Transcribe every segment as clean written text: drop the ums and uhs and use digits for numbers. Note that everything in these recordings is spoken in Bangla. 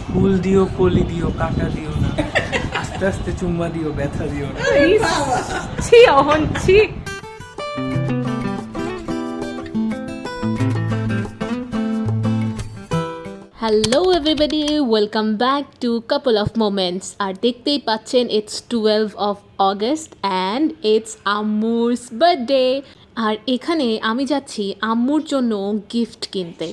ফুল দিও, কলি দিও, কাটা দিও না, আস্তে আস্তে চুম্মা দিও, ব্যথা দিও না। ছি অহন ছি। Hello everybody, welcome back to couple of moments. আর দেখতেই পাচ্ছেন it's 12 of August and it's আম্মুরস বার্থডে। আর এখানে আমি যাচ্ছি আম্মুর জন্য গিফট কিনতে।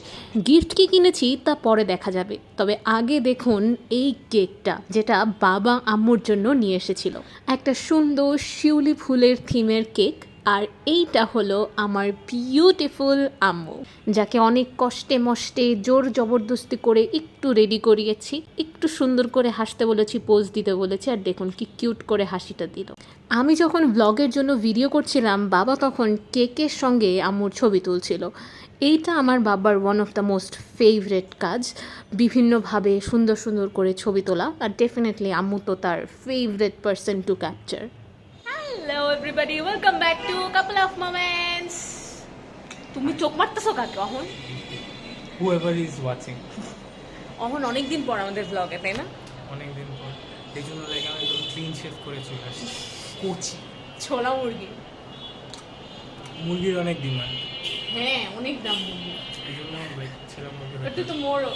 গিফট কি কিনেছি তা পরে দেখা যাবে, তবে আগে দেখুন এই কেকটা, যেটা বাবা আম্মুর জন্য নিয়ে এসেছিল। একটা সুন্দর শিউলি ফুলের থিমের কেক। আর এইটা হলো আমার বিউটিফুল আম্মু, যাকে অনেক কষ্টে মষ্টে জোর জবরদস্তি করে একটু রেডি করিয়েছি, একটু সুন্দর করে হাসতে বলেছি, পোজ দিতে বলেছি, আর দেখুন কি কিউট করে হাসিটা দিল। আমি যখন ব্লগের জন্য ভিডিও করছিলাম, বাবা তখন কেকের সঙ্গে আম্মুর ছবি তুলছিল। এইটা আমার বাবার one of the most favourite কাজ, বিভিন্নভাবে সুন্দর সুন্দর করে ছবি তোলা। আর ডেফিনেটলি আম্মু তো তার favourite person to capture. Hello everybody, welcome back to couple of moments. তুমি চোখ মারতেছো কাকে অহন? Whoever is watching, অহন অনেকদিন পর আমাদের ব্লগে, তাই না? অনেকদিন পর, এই জন্য লাইক আমি একদম ক্লিন শেভ করে চলে আসি। করছি। ছোলা মুরগি, মুরগির অনেক ডিমান্ড, হ্যাঁ অনেক দাম মুরগি। এই জন্য লাইক ছেলে মুরগি বাট তুই তো মোরো।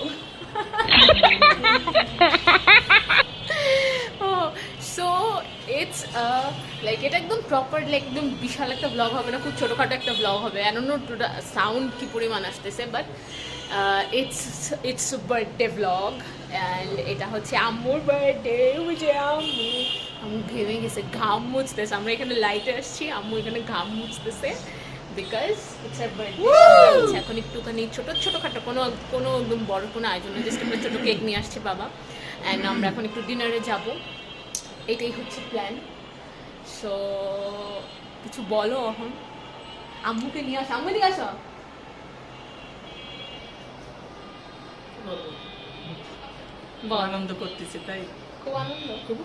সো ইটস লাইক এটা একদম প্রপার, লাইক একদম বিশাল একটা ব্লগ হবে না, খুব ছোটোখাটো একটা ব্লগ হবে। আই ডোন্ট নো সাউন্ড কি পরিমাণ আসতেছে, but it's birthday blog. And এটা হচ্ছে আম্মুর বার্থডে, বুঝে আম্মু ঘেমে গেছে, ঘাম মুছতেছে। আমরা এখানে লাইটে আসছি, আম্মু এখানে ঘাম মুছতেছে, বিকজ ইটস আর বার্থডে। এখন একটুখানি ছোটোখাটো কোনো একদম বড় কোনো আয়োজন নেই, জাস্ট একটা ছোটো কেক নিয়ে আসছে বাবা। অ্যান্ড আমরা এখন একটু ডিনারে যাব, এটাই হচ্ছে প্ল্যান। সো কিছু বলো এখন, আম্মুকে নিয়ে আসো, আম্মু নিয়ে আসো। আনন্দ করতেছি, তাই খুব আনন্দ, খুব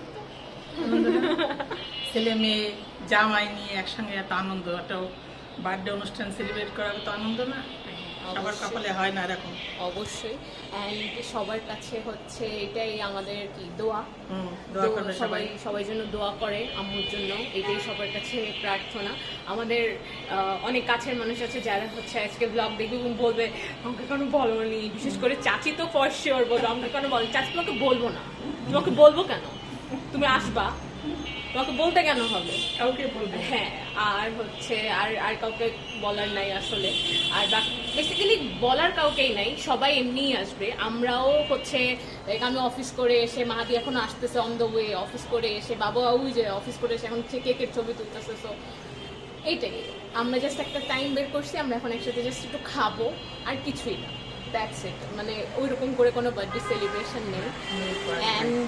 আনন্দ না? ছেলে মেয়ে জামাই নিয়ে একসঙ্গে এত আনন্দ, একটা বার্থডে অনুষ্ঠান সেলিব্রেট করা তো আনন্দ না, সবার কপালে হয় না এরকম। অবশ্যই। অ্যান্ড সবার কাছে হচ্ছে এটাই আমাদের কি দোয়া, দোয়া করবে সবাই। সবাই জন্য দোয়া করে আম্মুর জন্য, এটাই সবার কাছে প্রার্থনা। আমাদের অনেক কাছের মানুষ আছে যারা হচ্ছে আজকে ব্লগ দেখবে এবং বলবে আমাকে কেন বলোনি, বিশেষ করে চাচি তো ফর শিওর বলবো আমাকে কেন বলো। চাচি তোমাকে বলবো না, তোমাকে বলবো কেন, তুমি আসবা, তোমাকে বলতে কেন হবে, কাউকে বলবে। হ্যাঁ। আর হচ্ছে আর কাউকে বলার নাই আসলে। আর বেসিক্যালি বলার কাউকেই নাই, সবাই এমনিই আসবে। আমরাও হচ্ছে আমি অফিস করে এসে, মাহাদি এখন আসতেছে অন দ্য ওয়ে, অফিস করে এসে, বাবা ওই যে অফিস করে এসে এখন হচ্ছে কেকের ছবি তুলতেছে। সো এইটাই, আমরা জাস্ট একটা টাইম বের করছি, আমরা এখন একসাথে জাস্ট একটু খাবো, আর কিছুই না, দ্যাটস ইট। মানে ওই রকম করে কোনো বার্থডে সেলিব্রেশন নেই। অ্যান্ড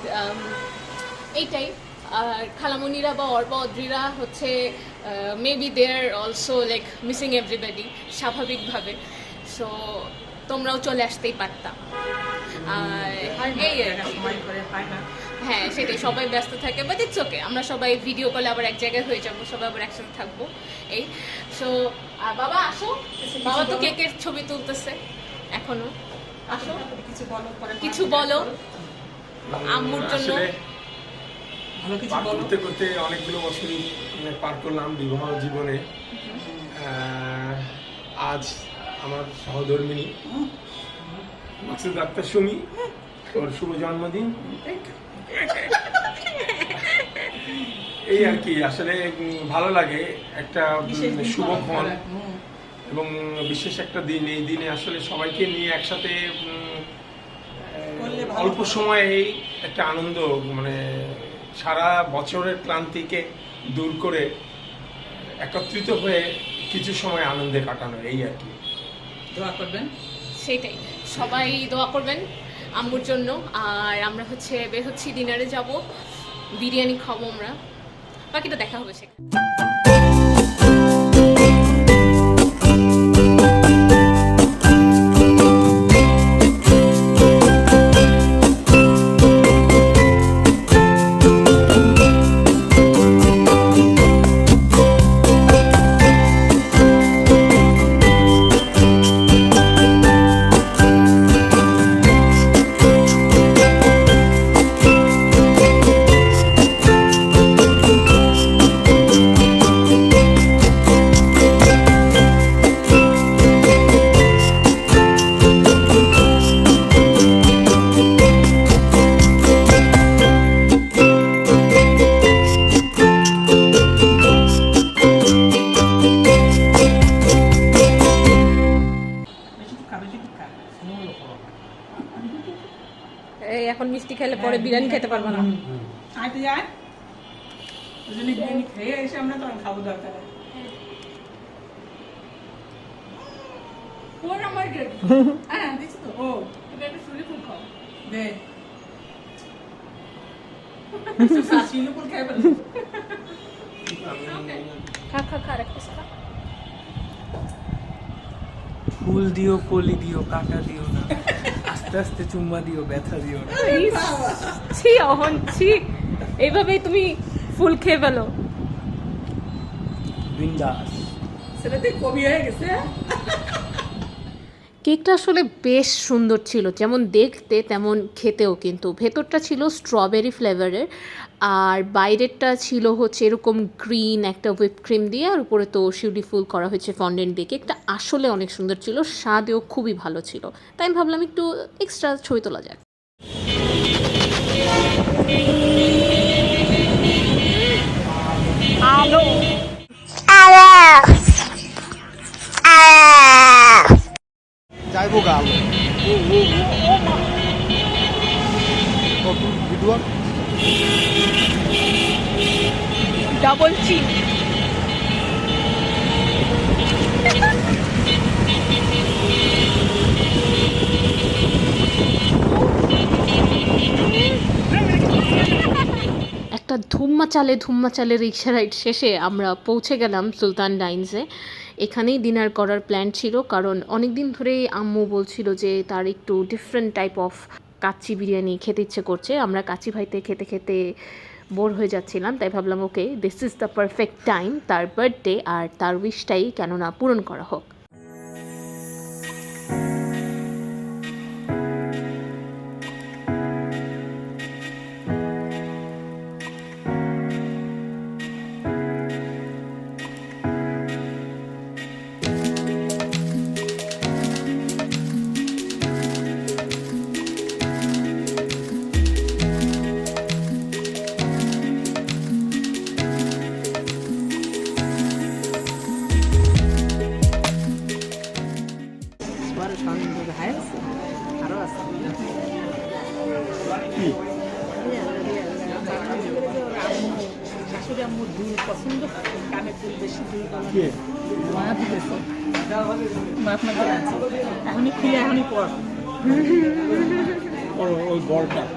এইটাই। আর খালামণিরা বা অর্বা অদ্রিরা হচ্ছে maybe they are also like missing everybody, স্বাভাবিকভাবে। সো তোমরাও চলে আসতেই পারতাম। আর এই আর কি। সময় করে পায় না। হ্যাঁ সেটাই, সবাই ব্যস্ত থাকে, বাট ইটস ওকে, আমরা সবাই ভিডিও কলে আবার এক জায়গায় হয়ে যাবো, সবাই আবার একসাথে থাকবো। এই সো বাবা আসো, বাবা তো কেকের ছবি তুলতেছে এখনো, আসো কিছু বলো, পরে কিছু বলো আম্মুর জন্য। আসলে ভালো কিছু পার বলো। করতে করতে অনেকগুলো বছরই পার করলাম বিবাহ জীবনে। আজ আমার সহধর্মিণী মাকসুদ আক্তার সুমি, ওর শুভ জন্মদিন। এই আর কি, আসলে ভালো লাগে, একটা শুভক্ষণ এবং বিশেষ একটা দিন। এই দিনে আসলে সবাইকে নিয়ে একসাথে করলে ভালো। অল্প সময়ে একটা আনন্দ, মানে সারা বছরের ক্লান্তিকে দূর করে একত্রিত হয়ে কিছু সময় আনন্দে কাটানো, এই আর কি। দোয়া করবেন। সেটাই, সবাই দোয়া করবেন আম্মুর জন্য। আর আমরা হচ্ছে বের হচ্ছি, ডিনারে যাব, বিরিয়ানি খাবো আমরা, বাকিটা দেখা হবে সেখানে। এই এখন মিষ্টি খেলে পরে বিরিয়ানি খেতে পারবো না। আয় তুই আয়, দুজনে বিরিয়ানি খেয়ে এসে আমরা তখন খাবো দরকার। ওর আমার হ্যাঁ দিচ্ছি তো। ও এটা একটা সুরি ফুল খাও দে। শাশির উপর খেয়ে ফেলবো। খা খা খা, একটা খা। ফুল দিও, কলি দিও, কাটা দিও না, আস্তে আস্তে চুম্মা দিও, ব্যথা দিও না। ছি অহন ছি, এইভাবেই তুমি ফুল খেয়ে ফেলো। বিন্দাস। সেটাতে কবি হয়ে গেছে। কেকটা আসলে বেশ সুন্দর ছিল, যেমন দেখতে তেমন খেতেও, কিন্তু ভেতরটা ছিল স্ট্রবেরি ফ্লেভারের আর বাইরেরটা ছিল হচ্ছে এরকম গ্রিন একটা হুইপ ক্রিম দিয়ে, আর উপরে তো শিউলি ফুল করা হয়েছে ফন্ডেন্ট দিয়ে। কেকটা আসলে অনেক সুন্দর ছিল, স্বাদেও খুবই ভালো ছিল, তাই আমি ভাবলাম একটু এক্সট্রা ছবি তোলা যাক। যাইবো গা আলো কত ভিডিও ডাবল চিজ। একটা ধুম্মা চালে রিক্সা রাইড শেষে আমরা পৌঁছে গেলাম সুলতান ডাইনসে। এখানেই ডিনার করার প্ল্যান ছিল, কারণ অনেক দিন ধরেই আম্মু বলছিল যে তার একটু different type of kacchi biryani খেতে ইচ্ছে করছে। আমরা কাচ্চি ভাইতে খেতে খেতে বোর হয়ে যাচ্ছিলাম, তাই ভাবলাম okay this is the perfect time, তার বার্থডে আর তার উইশটাই কেননা পূরণ করা হোক। শাশুড়ি আম্মুর দুল পছন্দ, কানে দুল বেশি দুল মা দিতেছে, আপনার করে আছে, এখনই খুলে এখনই পর। ওই বলটাই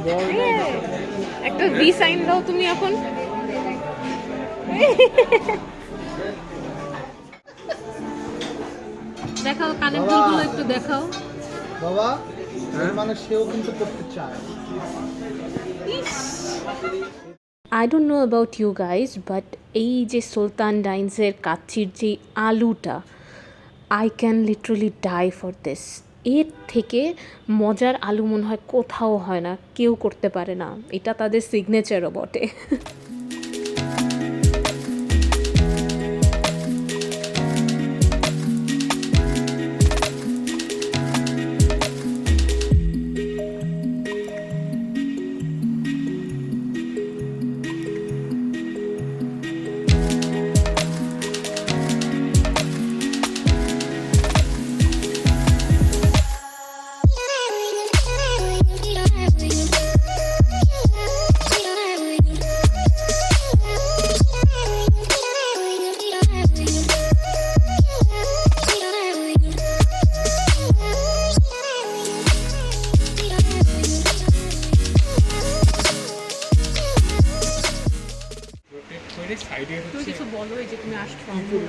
বল একটা ভি সাইন দাও তুমি এখন। দেখাও কানের দুলগুলো একটু দেখাও বাবা, মানে সেও কিন্তু করতে চায়। I don't know about you guys, but এই যে সুলতান ডাইন্সের কাচ্চির যে আলুটা, I can literally die for this. এর থেকে মজার আলু মনে হয় কোথাও হয় না, কেউ করতে পারে না, এটা তাদের সিগনেচারও বটে। তুমি কিছু বলো, এই যে তুমি আসছো আম্মুর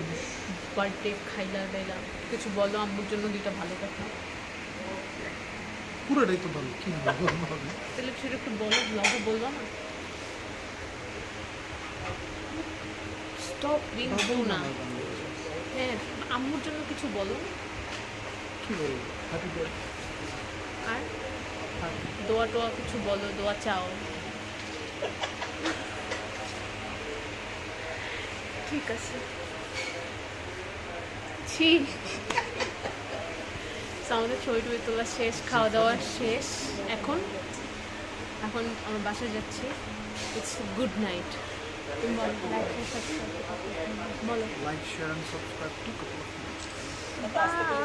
বার্থডে খাইলা বেলা, কিছু বলো আম্মুর জন্য দুইটা ভালো কথা। পুরোটাই তো ভালো, কি বলবো তাহলে সেটা একটু বলো, ব্লগে বলবো না? স্টপ বিং টু না। হ্যাঁ, আম্মুর জন্য কিছু বলো। কি বলবো, হ্যাপি বার্থডে। আর দোয়া টোয়া কিছু বলো, দোয়া চাও। ঠিক আছে। ছি, আমাদের ছবি টবি তোলা শেষ, খাওয়া দাওয়া শেষ, এখন আমরা বাসায় যাচ্ছি। It's good night. তুমি বলো, লাইক শেয়ার সাবস্ক্রাইব বলো। Like share and subscribe to couple of by.